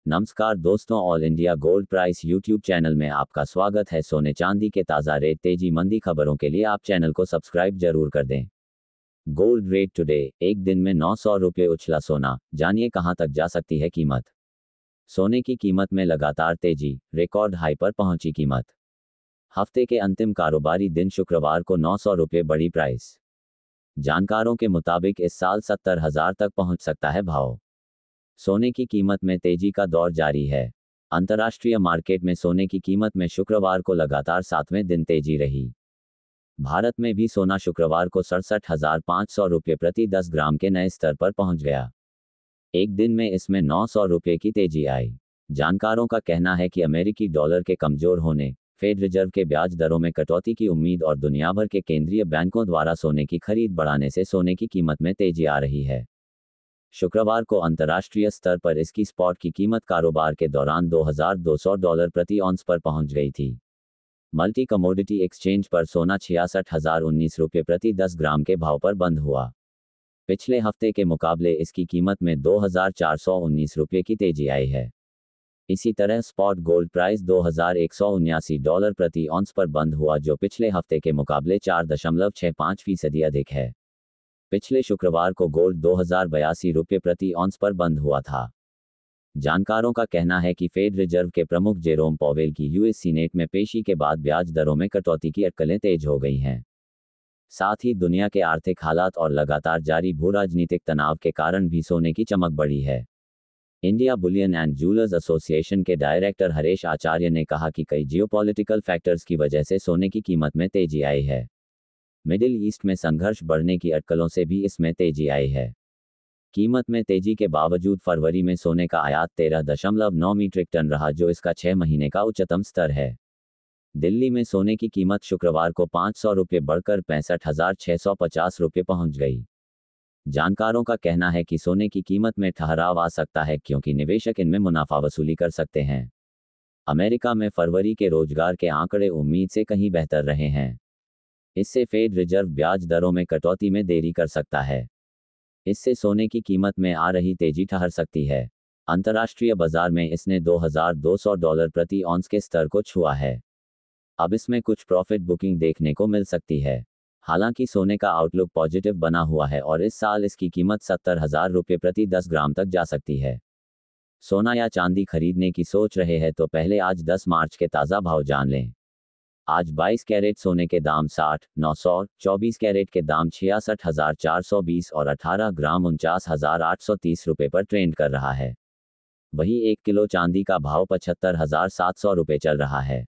नमस्कार दोस्तों, all India gold price YouTube channel में आपका स्वागत है। सोने चांदी के ताज़ा रेट तेजी मंदी खबरों के लिए आप चैनल को सब्सक्राइब जरूर कर दें। गोल्ड रेट टुडे, एक दिन में 900 रुपये उछला सोना, जानिए कहां तक जा सकती है कीमत। सोने की कीमत में लगातार तेजी, रिकॉर्ड हाई पर पहुंची कीमत। हफ्ते के अंतिम कारोबारी दिन शुक्रवार को 900 रुपये बढ़ी प्राइस। जानकारों के मुताबिक इस साल 70,000 तक पहुंच सकता है भाव। सोने की कीमत में तेजी का दौर जारी है। अंतर्राष्ट्रीय मार्केट में सोने की कीमत में शुक्रवार को लगातार 7वें दिन तेजी रही। भारत में भी सोना शुक्रवार को 67,500 रुपये प्रति 10 ग्राम के नए स्तर पर पहुंच गया। एक दिन में इसमें 900 रुपये की तेजी आई। जानकारों का कहना है कि अमेरिकी डॉलर के कमजोर होने, फेड रिजर्व के ब्याज दरों में कटौती की उम्मीद और दुनिया भर के केंद्रीय बैंकों द्वारा सोने की खरीद बढ़ाने से सोने की कीमत में तेजी आ रही है। शुक्रवार को अंतर्राष्ट्रीय स्तर पर इसकी स्पॉट की कीमत कारोबार के दौरान $2,200 प्रति ऑन्स पर पहुंच गई थी। मल्टी कमोडिटी एक्सचेंज पर सोना 66,019 रुपये प्रति 10 ग्राम के भाव पर बंद हुआ। पिछले हफ्ते के मुकाबले इसकी कीमत में 2,419 रुपये की तेजी आई है। इसी तरह स्पॉट गोल्ड प्राइस $2,179 प्रति ऑन्स पर बंद हुआ, जो पिछले हफ्ते के मुकाबले 4.65% अधिक है। पिछले शुक्रवार को गोल्ड 2,082 रुपये प्रति ऑन्स पर बंद हुआ था। जानकारों का कहना है कि फेड रिजर्व के प्रमुख जेरोम पॉवेल की यूएस सीनेट में पेशी के बाद ब्याज दरों में कटौती की अटकलें तेज हो गई हैं। साथ ही दुनिया के आर्थिक हालात और लगातार जारी भूराजनीतिक तनाव के कारण भी सोने की चमक बढ़ी है। India Boolean and jewellers association के डायरेक्टर हरेश आचार्य ने कहा कि कई जियोपॉलिटिकल फैक्टर्स की वजह से सोने की कीमत में तेजी आई है। मिडिल ईस्ट में संघर्ष बढ़ने की अटकलों से भी इसमें तेजी आई है। कीमत में तेजी के बावजूद फरवरी में सोने का आयात 13.9 मीट्रिक टन रहा, जो इसका 6 महीने का उच्चतम स्तर है। दिल्ली में सोने की कीमत शुक्रवार को 500 रुपये बढ़कर 65,650 रुपये पहुंच गई। जानकारों का कहना है कि सोने की कीमत में ठहराव आ सकता है, क्योंकि निवेशक इनमें मुनाफा वसूली कर सकते हैं। अमेरिका में फरवरी के रोजगार के आंकड़े उम्मीद से कहीं बेहतर रहे हैं। इससे फेड रिजर्व ब्याज दरों में कटौती में देरी कर सकता है। इससे सोने की कीमत में आ रही तेजी ठहर सकती है। अंतर्राष्ट्रीय बाजार में इसने $2,200 प्रति ऑन्स के स्तर को छुआ है। अब इसमें कुछ प्रॉफिट बुकिंग देखने को मिल सकती है। हालांकि सोने का आउटलुक पॉजिटिव बना हुआ है और इस साल इसकी कीमत 70,000 रुपये प्रति 10 ग्राम तक जा सकती है। सोना या चांदी खरीदने की सोच रहे हैं तो पहले आज 10 मार्च के ताज़ा भाव जान लें। आज 22 कैरेट सोने के दाम 60,900, 24 कैरेट के दाम 66,420 और 18 ग्राम 49,830 रुपये पर ट्रेंड कर रहा है। वहीं 1 किलो चांदी का भाव 75,700 रुपये चल रहा है।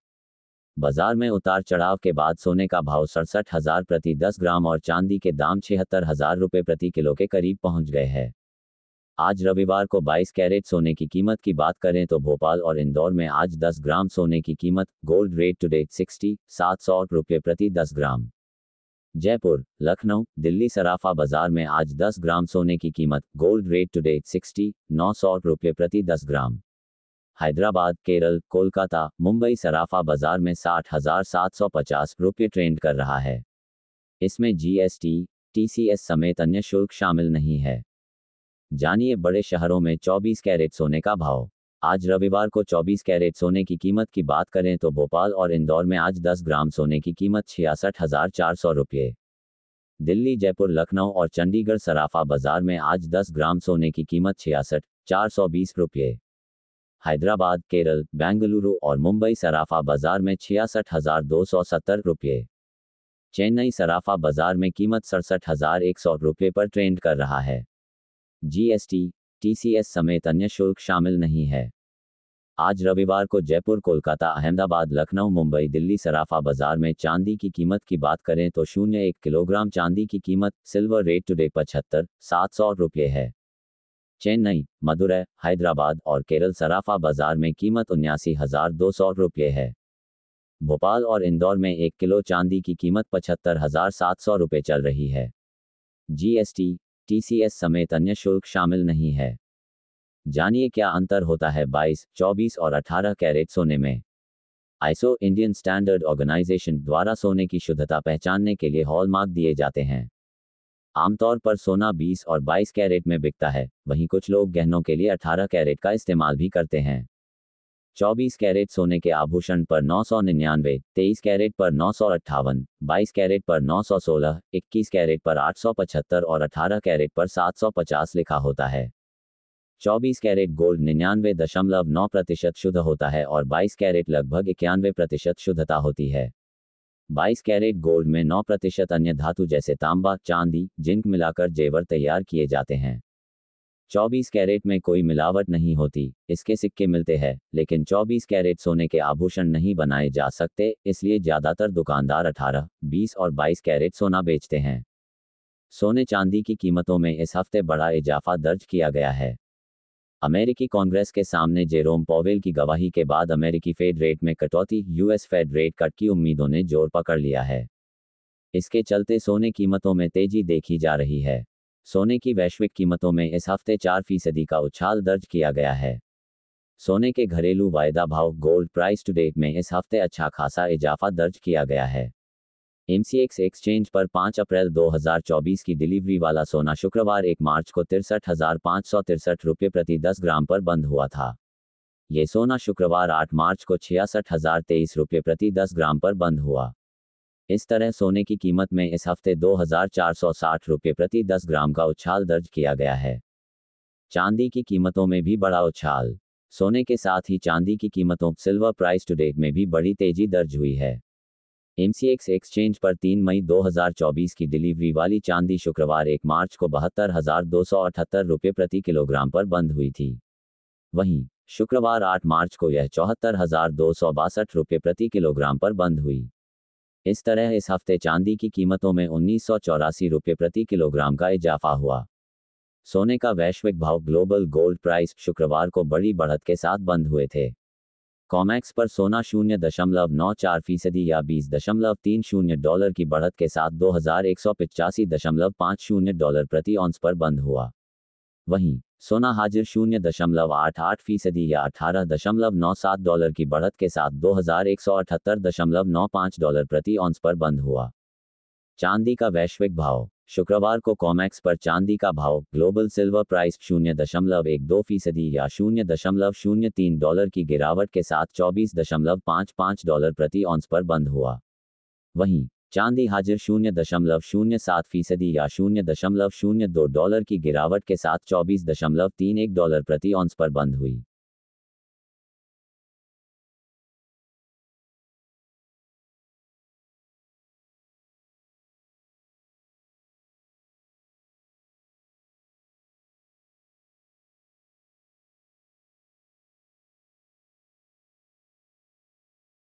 बाजार में उतार चढ़ाव के बाद सोने का भाव 67,000 प्रति 10 ग्राम और चांदी के दाम 76,000 रुपये प्रति किलो के करीब पहुंच गए हैं। आज रविवार को 22 कैरेट सोने की कीमत की बात करें तो भोपाल और इंदौर में आज 10 ग्राम सोने की कीमत गोल्ड रेट टुडे 60,700 रुपये प्रति 10 ग्राम। जयपुर, लखनऊ, दिल्ली सराफा बाजार में आज 10 ग्राम सोने की कीमत गोल्ड रेट टुडे 60,900 रुपये प्रति 10 ग्राम। हैदराबाद, केरल, कोलकाता, मुंबई सराफा बाजार में 60,750 रुपये ट्रेंड कर रहा है। इसमें जीएसटी, टीसीएस समेत अन्य शुल्क शामिल नहीं है। जानिए बड़े शहरों में 24 कैरेट सोने का भाव। आज रविवार को 24 कैरेट सोने की कीमत की बात करें तो भोपाल और इंदौर में आज 10 ग्राम सोने की कीमत 66,400 रुपये। दिल्ली, जयपुर, लखनऊ और चंडीगढ़ सराफा बाजार में आज 10 ग्राम सोने की कीमत 66,420 रुपये। हैदराबाद, केरल, बेंगलुरु और मुंबई सराफा बाजार में 66,270 रुपये। चेन्नई सराफा बाजार में कीमत 67,100 रुपये पर ट्रेंड कर रहा है। जीएसटी, टीसीएस समेत अन्य शुल्क शामिल नहीं है। आज रविवार को जयपुर, कोलकाता, अहमदाबाद, लखनऊ, मुंबई, दिल्ली सराफा बाजार में चांदी की कीमत की बात करें तो 0.1 किलोग्राम चांदी की कीमत सिल्वर रेट टुडे 75,700 रुपये है। चेन्नई, मदुरै, हैदराबाद और केरल सराफा बाजार में कीमत 79,200 रुपये है। भोपाल और इंदौर में 1 किलो चांदी की कीमत 75,700 रुपये चल रही है। जीएसटी, टीसीएस समेत अन्य शुल्क शामिल नहीं है। जानिए क्या अंतर होता है 22, 24 और 18 कैरेट सोने में। आईएसओ इंडियन स्टैंडर्ड ऑर्गेनाइजेशन द्वारा सोने की शुद्धता पहचानने के लिए हॉलमार्क दिए जाते हैं। आमतौर पर सोना 20 और 22 कैरेट में बिकता है, वहीं कुछ लोग गहनों के लिए 18 कैरेट का इस्तेमाल भी करते हैं। 24 कैरेट सोने के आभूषण पर 999, 23 कैरेट पर 958, 22 कैरेट पर 916, 21 कैरेट पर 875 और 18 कैरेट पर 750 लिखा होता है। 24 कैरेट गोल्ड 99.9% शुद्ध होता है और 22 कैरेट लगभग 91% शुद्धता होती है। 22 कैरेट गोल्ड में 9% अन्य धातु जैसे तांबा, चांदी, जिंक मिलाकर जेवर तैयार किए जाते हैं। 24 कैरेट में कोई मिलावट नहीं होती, इसके सिक्के मिलते हैं, लेकिन 24 कैरेट सोने के आभूषण नहीं बनाए जा सकते, इसलिए ज़्यादातर दुकानदार 18, 20 और 22 कैरेट सोना बेचते हैं। सोने चांदी की कीमतों में इस हफ्ते बड़ा इजाफा दर्ज किया गया है। अमेरिकी कांग्रेस के सामने जेरोम पॉवेल की गवाही के बाद अमेरिकी फेड रेट में कटौती, यूएस फेड रेट कट की उम्मीदों ने जोर पकड़ लिया है। इसके चलते सोने कीमतों में तेजी देखी जा रही है। सोने की वैश्विक कीमतों में इस हफ्ते 4% का उछाल दर्ज किया गया है। सोने के घरेलू वायदा भाव गोल्ड प्राइस टू डेट में इस हफ्ते अच्छा खासा इजाफा दर्ज किया गया है। एमसीएक्स एक्सचेंज पर 5 अप्रैल 2024 की डिलीवरी वाला सोना शुक्रवार 1 मार्च को 63,563 रुपये प्रति 10 ग्राम पर बंद हुआ था। ये सोना शुक्रवार 8 मार्च को 66,023 रुपये प्रति 10 ग्राम पर बंद हुआ। इस तरह सोने की कीमत में इस हफ्ते 2,460 रुपये प्रति 10 ग्राम का उछाल दर्ज किया गया है। चांदी की कीमतों में भी बड़ा उछाल। सोने के साथ ही चांदी की कीमतों सिल्वर प्राइस टू डेट में भी बड़ी तेजी दर्ज हुई है। एमसीएक्स एक्सचेंज पर 3 मई 2024 की डिलीवरी वाली चांदी शुक्रवार 1 मार्च को 72,278 रुपये प्रति किलोग्राम पर बंद हुई थी। वहीं शुक्रवार 8 मार्च को यह 74,262 रुपये प्रति किलोग्राम पर बंद हुई। इस तरह इस हफ्ते चांदी की कीमतों में 1984 रुपये प्रति किलोग्राम का इजाफा हुआ। सोने का वैश्विक भाव ग्लोबल गोल्ड प्राइस शुक्रवार को बड़ी बढ़त के साथ बंद हुए थे। कॉमेक्स पर सोना 0.94% या $20.30 की बढ़त के साथ $2,185.50 प्रति औंस पर बंद हुआ। वहीं सोना हाजिर 0.88% या $18.97 की बढ़त के साथ $2,178.95 प्रति औंस पर बंद हुआ। चांदी का वैश्विक भाव शुक्रवार को कॉमेक्स पर चांदी का भाव ग्लोबल सिल्वर प्राइस 0.12% या $0.03 की गिरावट के साथ $24.55 प्रति औंस पर बंद हुआ। वहीं चांदी हाजिर 0.07% या $0.02 की गिरावट के साथ $24.31 प्रति औंस पर बंद हुई।